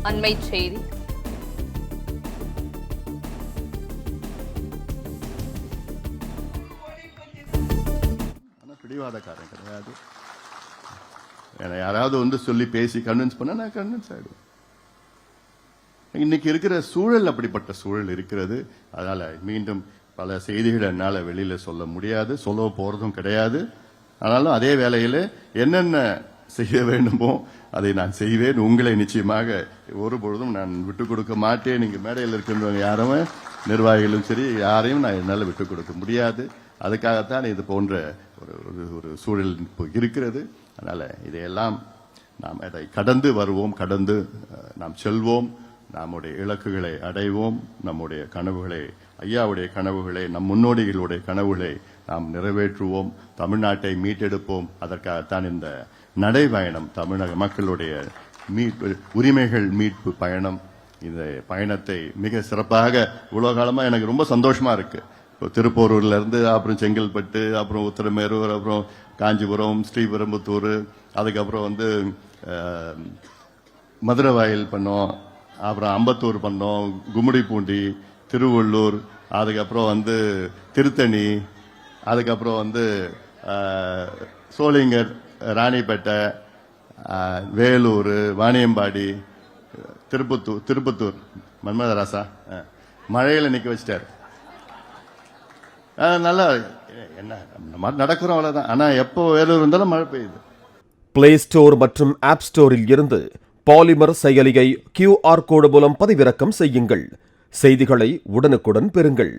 அண்மைச் செய்தி. பிடிவாதக்காரன் கிடையாது. யாராவது சொல்லி பேசி கன்வின்ஸ் பண்ண நான் கன்வின்ஸ் ஆயிடுவேன். இன்னைக்கு இருக்கிற சூழல் அப்படிப்பட்ட சூழல் இருக்கிறது. அதனால மீண்டும் பல செய்திகள் என்னால வெளியில சொல்ல முடியாது, சொல்ல போறதும் கிடையாது. ஆனாலும் அதே வேளையில என்னென்ன செய்ய வேண்டுமோ அதை நான் செய்வேன். உங்களை நிச்சயமாக ஒருபொழுதும் நான் விட்டுக் கொடுக்க மாட்டேன். நீங்க மேடையில் இருக்கின்றவங்க யாருமே, நிர்வாகிகளும் சரி, யாரையும் நான் என்னால் விட்டுக் கொடுக்க முடியாது. அதுக்காகத்தான் இது போன்ற ஒரு சூழல் இருக்கிறது. அதனால இதையெல்லாம் நாம் அதை கடந்து வருவோம், கடந்து நாம் செல்வோம், நம்முடைய இலக்குகளை அடைவோம், நம்முடைய கனவுகளை, ஐயாவுடைய கனவுகளை, நம் முன்னோடிகளுடைய கனவுகளை நாம் நிறைவேற்றுவோம், தமிழ்நாட்டை மீட்டெடுப்போம். அதற்காகத்தான் இந்த நடைபயணம், தமிழக மக்களுடைய மீட்பு, உரிமைகள் மீட்பு பயணம். இந்த பயணத்தை மிக சிறப்பாக இவ்வளவு காலமா எனக்கு ரொம்ப சந்தோஷமா இருக்கு. இப்போ திருப்போரூர்ல இருந்து அப்புறம் செங்கல்பட்டு, அப்புறம் உத்தரமேரூர், அப்புறம் காஞ்சிபுரம், ஸ்ரீபெரும்புத்தூர், அதுக்கப்புறம் மதுரவாயில் பண்ணோம், அப்புறம் அம்பத்தூர் பண்ணோம், கும்மிடிப்பூண்டி, திருவள்ளூர், அதுக்கப்புறம் திருத்தணி, அதுக்கப்புறம் சோளிங்கர், ராணிப்பேட்டை, வேலூர், வாணியம்பாடி, திருப்பத்தூர் மன்மதராசா மழையில நிக்க வச்சிட்டாரு. நல்லா என்ன நடக்கிறோம் அவ்வளவுதான். ஆனா எப்போ வேலூர் இருந்தாலும் மழை பெய்யுது. பிளே ஸ்டோர் மற்றும் ஆப் ஸ்டோரில் இருந்து பாலிமர் செயலியை QR கோடு மூலம் பதிவிறக்கம் செய்யுங்கள். செய்திகளை உடனுக்குடன் பெறுங்கள்.